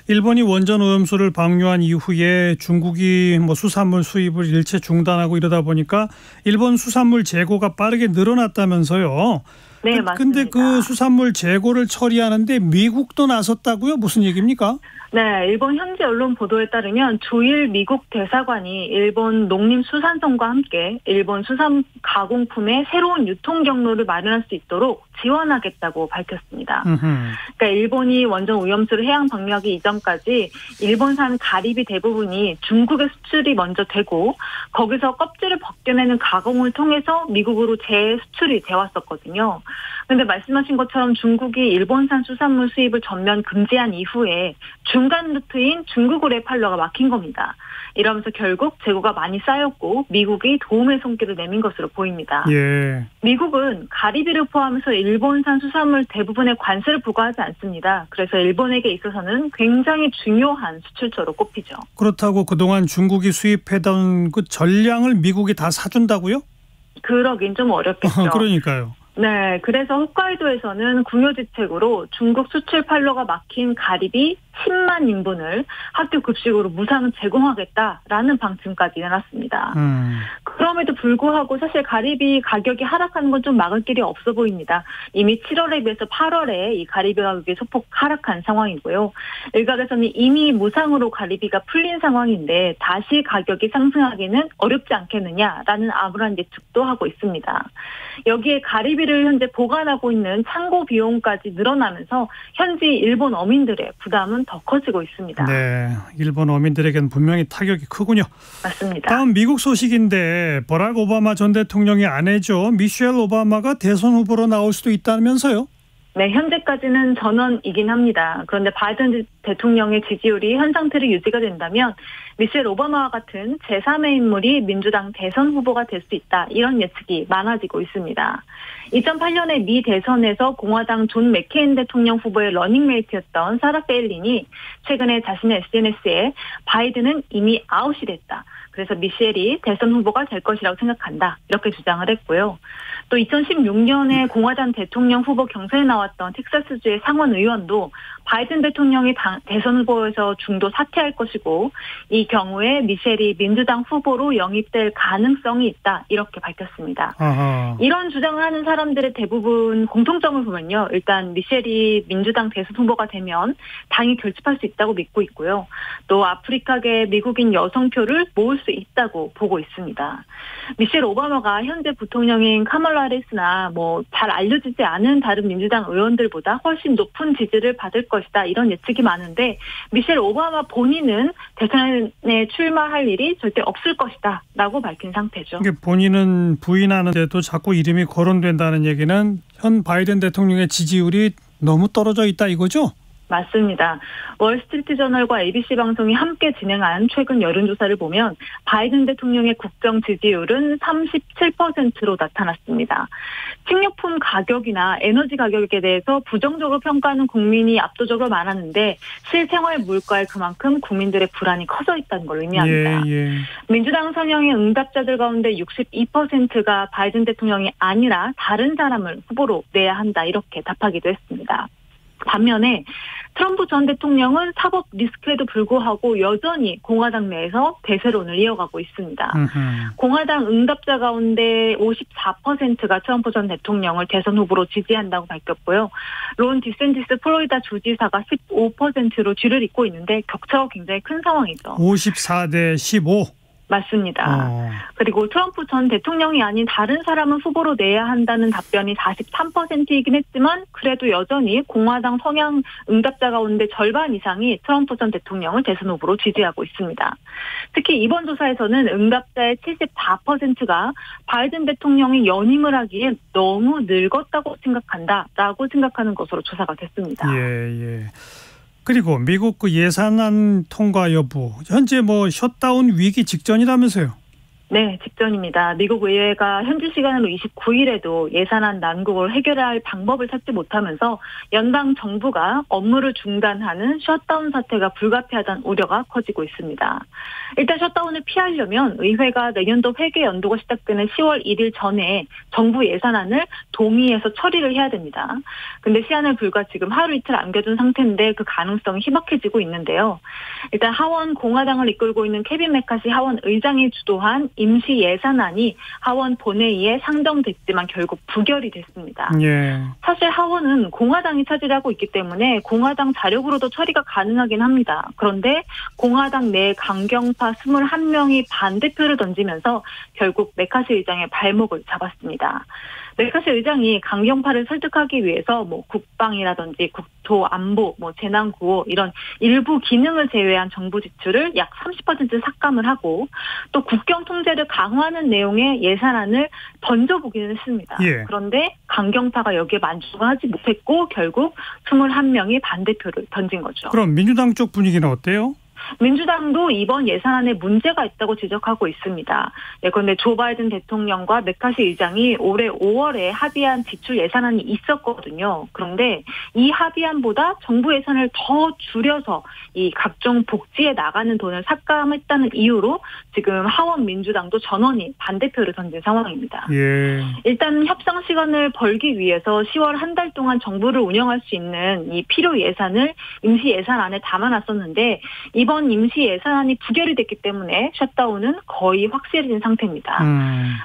일본이 원전 오염수를 방류한 이후에 중국이 뭐 수산물 수입을 일체 중단하고 이러다 보니까 일본 수산물 재고가 빠르게 늘어났다면서요. 네, 맞습니다. 근데 그 수산물 재고를 처리하는데 미국도 나섰다고요? 무슨 얘기입니까? 네, 일본 현지 언론 보도에 따르면 조일 미국 대사관이 일본 농림수산성과 함께 일본 수산 가공품의 새로운 유통 경로를 마련할 수 있도록 지원하겠다고 밝혔습니다. 그러니까 일본이 원전 오염수를 해양 방류하기 이전까지 일본산 가리비 대부분이 중국에 수출이 먼저 되고 거기서 껍질을 벗겨내는 가공을 통해서 미국으로 재수출이 되었었거든요. 그런데 말씀하신 것처럼 중국이 일본산 수산물 수입을 전면 금지한 이후에 중간 루트인 중국으로의 판로가 막힌 겁니다. 이러면서 결국 재고가 많이 쌓였고 미국이 도움의 손길을 내민 것으로 보입니다. 예. 미국은 가리비를 포함해서 일본산 수산물 대부분의 관세를 부과하지 않습니다. 그래서 일본에게 있어서는 굉장히 중요한 수출처로 꼽히죠. 그렇다고 그동안 중국이 수입해던 그 전량을 미국이 다 사준다고요? 그러긴 좀 어렵겠죠. 그러니까요. 네, 그래서 홋카이도에서는 궁여지책으로 중국 수출 판로가 막힌 가리비 10만 인분을 학교 급식으로 무상 제공하겠다라는 방침까지 내놨습니다. 그럼에도 불구하고 사실 가리비 가격이 하락하는 건 좀 막을 길이 없어 보입니다. 이미 7월에 비해서 8월에 이 가리비 가격이 소폭 하락한 상황이고요. 일각에서는 이미 무상으로 가리비가 풀린 상황인데 다시 가격이 상승하기는 어렵지 않겠느냐라는 암울한 예측도 하고 있습니다. 여기에 가리비를 현재 보관하고 있는 창고 비용까지 늘어나면서 현지 일본 어민들의 부담은 더 커지고 있습니다. 네, 일본 어민들에게는 분명히 타격이 크군요. 맞습니다. 다음 미국 소식인데 버락 오바마 전 대통령의 아내죠. 미셸 오바마가 대선 후보로 나올 수도 있다면서요? 네, 현재까지는 전원이긴 합니다. 그런데 바이든 대통령의 지지율이 현 상태로 유지가 된다면 미셸 오바마와 같은 제3의 인물이 민주당 대선 후보가 될 수 있다. 이런 예측이 많아지고 있습니다. 2008년에 미 대선에서 공화당 존 맥케인 대통령 후보의 러닝메이트였던 사라 페일린이 최근에 자신의 SNS에 바이든은 이미 아웃이 됐다. 그래서 미셸이 대선 후보가 될 것이라고 생각한다. 이렇게 주장을 했고요. 또 2016년에 공화당 대통령 후보 경선에 나왔던 텍사스주의 상원 의원도 바이든 대통령이 대선 후보에서 중도 사퇴할 것이고 이 경우에 미셸이 민주당 후보로 영입될 가능성이 있다. 이렇게 밝혔습니다. 아하. 이런 주장을 하는 사람들의 대부분 공통점을 보면요. 일단 미셸이 민주당 대선 후보가 되면 당이 결집할 수 있다고 믿고 있고요. 또 아프리카계 미국인 여성표를 모을 수 있다고 보고 있습니다. 미셸 오바마가 현재 부통령인 카말라 해리스나 잘 알려지지 않은 다른 민주당 의원들보다 훨씬 높은 지지를 받을 것이다. 이런 예측이 많은데 미셸 오바마 본인은 대선에 출마할 일이 절대 없을 것이다. 라고 밝힌 상태죠. 본인은 부인하는데도 자꾸 이름이 거론된다는 얘기는 현 바이든 대통령의 지지율이 너무 떨어져 있다 이거죠? 맞습니다. 월스트리트저널과 ABC 방송이 함께 진행한 최근 여론조사를 보면 바이든 대통령의 국정 지지율은 37%로 나타났습니다. 식료품 가격이나 에너지 가격에 대해서 부정적으로 평가하는 국민이 압도적으로 많았는데 실생활 물가에 그만큼 국민들의 불안이 커져 있다는 걸 의미합니다. 예. 민주당 선영의 응답자들 가운데 62%가 바이든 대통령이 아니라 다른 사람을 후보로 내야 한다 이렇게 답하기도 했습니다. 반면에 트럼프 전 대통령은 사법 리스크에도 불구하고 여전히 공화당 내에서 대세론을 이어가고 있습니다. 공화당 응답자 가운데 54%가 트럼프 전 대통령을 대선 후보로 지지한다고 밝혔고요. 론 디센티스 플로리다 주지사가 15%로 뒤를 잇고 있는데 격차가 굉장히 큰 상황이죠. 54대 15. 맞습니다. 그리고 트럼프 전 대통령이 아닌 다른 사람은 후보로 내야 한다는 답변이 43%이긴 했지만 그래도 여전히 공화당 성향 응답자 가운데 절반 이상이 트럼프 전 대통령을 대선 후보로 지지하고 있습니다. 특히 이번 조사에서는 응답자의 74%가 바이든 대통령이 연임을 하기에 너무 늙었다고 생각한다라고 생각하는 것으로 조사가 됐습니다. 예. 그리고 미국 그 예산안 통과 여부 현재 셧다운 위기 직전이라면서요? 네, 직전입니다. 미국 의회가 현지 시간으로 29일에도 예산안 난국을 해결할 방법을 찾지 못하면서 연방 정부가 업무를 중단하는 셧다운 사태가 불가피하다는 우려가 커지고 있습니다. 일단 셧다운을 피하려면 의회가 내년도 회계 연도가 시작되는 10월 1일 전에 정부 예산안을 동의해서 처리를 해야 됩니다. 근데 시한을 불과 지금 하루 이틀 안겨둔 상태인데 그 가능성이 희박해지고 있는데요. 일단 하원 공화당을 이끌고 있는 케빈 메카시 하원 의장이 주도한 임시 예산안이 하원 본회의에 상정됐지만 결국 부결이 됐습니다. 예. 사실 하원은 공화당이 차지하고 있기 때문에 공화당 자력으로도 처리가 가능하긴 합니다. 그런데 공화당 내 강경파 21명이 반대표를 던지면서 결국 메카시 의장의 발목을 잡았습니다. 메카시 의장이 강경파를 설득하기 위해서 국방이라든지 국토 안보, 재난구호 이런 일부 기능을 제외한 정부 지출을 약 30% 삭감을 하고 또 국경 통제 통제를 강화하는 내용의 예산안을 던져보기는 했습니다. 예. 그런데 강경파가 여기에 만족하지 못했고 결국 21명이 반대표를 던진 거죠. 그럼 민주당 쪽 분위기는 어때요? 민주당도 이번 예산안에 문제가 있다고 지적하고 있습니다. 그런데 조 바이든 대통령과 메카시 의장이 올해 5월에 합의한 지출 예산안이 있었거든요. 그런데 이 합의안보다 정부 예산을 더 줄여서 이 각종 복지에 나가는 돈을 삭감했다는 이유로 지금 하원 민주당도 전원이 반대표를 던진 상황입니다. 예. 일단 협상 시간을 벌기 위해서 10월 한 달 동안 정부를 운영할 수 있는 이 필요 예산을 임시 예산안에 담아놨었는데 이번 임시 예산안이 부결이 됐기 때문에 셧다운은 거의 확실해진 상태입니다.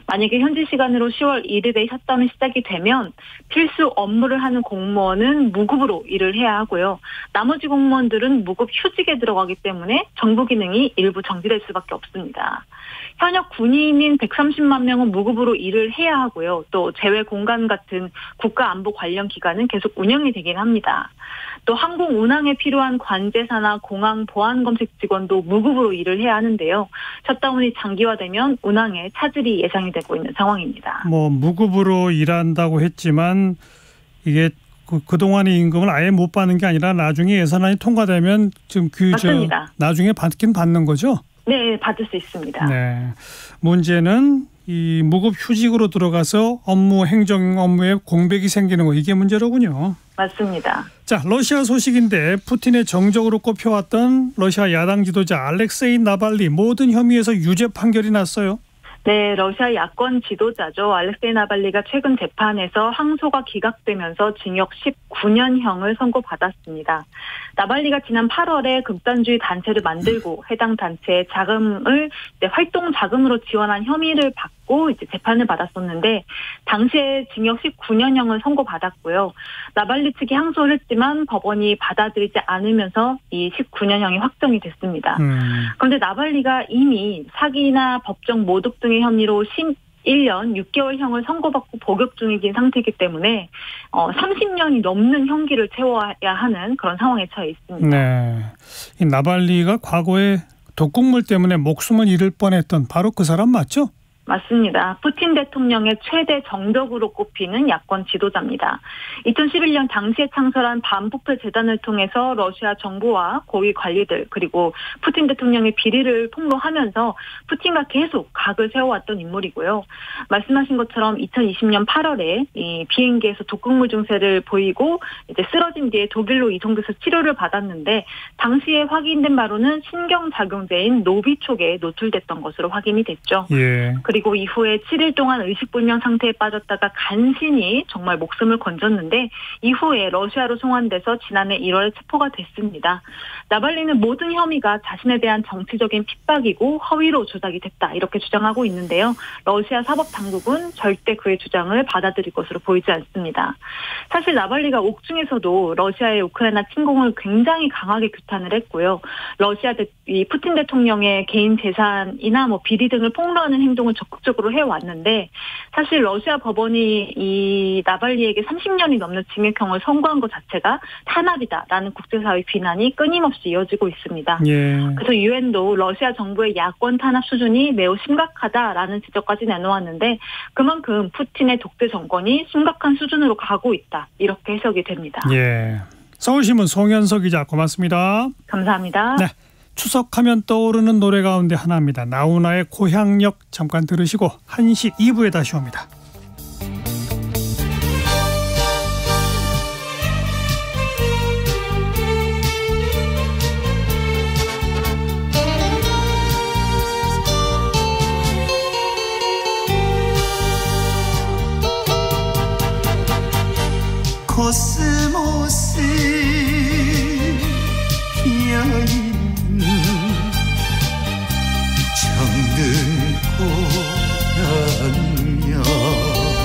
만약에 현지 시간으로 10월 1일에 셧다운이 시작이 되면 필수 업무를 하는 공무원은 무급으로 일을 해야 하고요. 나머지 공무원들은 무급 휴직에 들어가기 때문에 정부 기능이 일부 정지될 수밖에 없습니다. 현역 군인인 130만 명은 무급으로 일을 해야 하고요. 또 재외 공간 같은 국가안보 관련 기관은 계속 운영이 되긴 합니다. 또 항공 운항에 필요한 관제사나 공항 보안 검색 직원도 무급으로 일을 해야 하는데요. 셧다운이 장기화되면 운항에 차질이 예상이 되고 있는 상황입니다. 무급으로 일한다고 했지만 이게 그동안의 임금을 아예 못 받는 게 아니라 나중에 예산안이 통과되면 좀 맞습니다. 나중에 받긴 받는 거죠? 네, 받을 수 있습니다. 네. 문제는 이 무급 휴직으로 들어가서 행정 업무에 공백이 생기는 거, 이게 문제로군요. 맞습니다. 자, 러시아 소식인데 푸틴의 정적으로 꼽혀왔던 러시아 야당 지도자 알렉세이 나발리 모든 혐의에서 유죄 판결이 났어요. 네, 러시아 야권 지도자죠. 알렉세이 나발리가 최근 재판에서 항소가 기각되면서 징역 19년형을 선고받았습니다. 나발리가 지난 8월에 극단주의 단체를 만들고 해당 단체의 자금을 활동 자금으로 지원한 혐의를 받고 이제 재판을 받았었는데 당시에 징역 19년형을 선고받았고요. 나발리 측이 항소를 했지만 법원이 받아들이지 않으면서 이 19년형이 확정이 됐습니다. 그런데 나발리가 이미 사기나 법정 모독 등의 혐의로 11년 6개월형을 선고받고 복역 중이긴 상태이기 때문에 30년이 넘는 형기를 채워야 하는 그런 상황에 처해 있습니다. 네, 이 나발리가 과거에 독극물 때문에 목숨을 잃을 뻔했던 바로 그 사람 맞죠? 맞습니다. 푸틴 대통령의 최대 정적으로 꼽히는 야권 지도자입니다. 2011년 당시에 창설한 반부패 재단을 통해서 러시아 정부와 고위 관리들 그리고 푸틴 대통령의 비리를 폭로하면서 푸틴과 계속 각을 세워왔던 인물이고요. 말씀하신 것처럼 2020년 8월에 이 비행기에서 독극물 증세를 보이고 이제 쓰러진 뒤에 독일로 이송돼서 치료를 받았는데 당시에 확인된 바로는 신경작용제인 노비촉에 노출됐던 것으로 확인이 됐죠. 예. 그리고 이후에 7일 동안 의식불명 상태에 빠졌다가 간신히 정말 목숨을 건졌는데 이후에 러시아로 송환돼서 지난해 1월에 체포가 됐습니다. 나발리는 모든 혐의가 자신에 대한 정치적인 핍박이고 허위로 조작이 됐다 이렇게 주장하고 있는데요. 러시아 사법당국은 절대 그의 주장을 받아들일 것으로 보이지 않습니다. 사실 나발리가 옥중에서도 러시아의 우크라이나 침공을 굉장히 강하게 규탄을 했고요. 이 푸틴 대통령의 개인 재산이나 비리 등을 폭로하는 행동을 적극적으로 해왔는데 사실 러시아 법원이 이 나발리에게 30년이 넘는 징역형을 선고한 것 자체가 탄압이다라는 국제사회 비난이 끊임없이 이어지고 있습니다. 예. 그래서 유엔도 러시아 정부의 야권 탄압 수준이 매우 심각하다라는 지적까지 내놓았는데 그만큼 푸틴의 독재 정권이 심각한 수준으로 가고 있다 이렇게 해석이 됩니다. 예. 서울신문 송현석 기자 고맙습니다. 감사합니다. 네. 추석하면 떠오르는 노래 가운데 하나입니다. 나훈아의 고향역 잠깐 들으시고 1시 2부에 다시 옵니다. 코스모스 피어있는 정든 고향역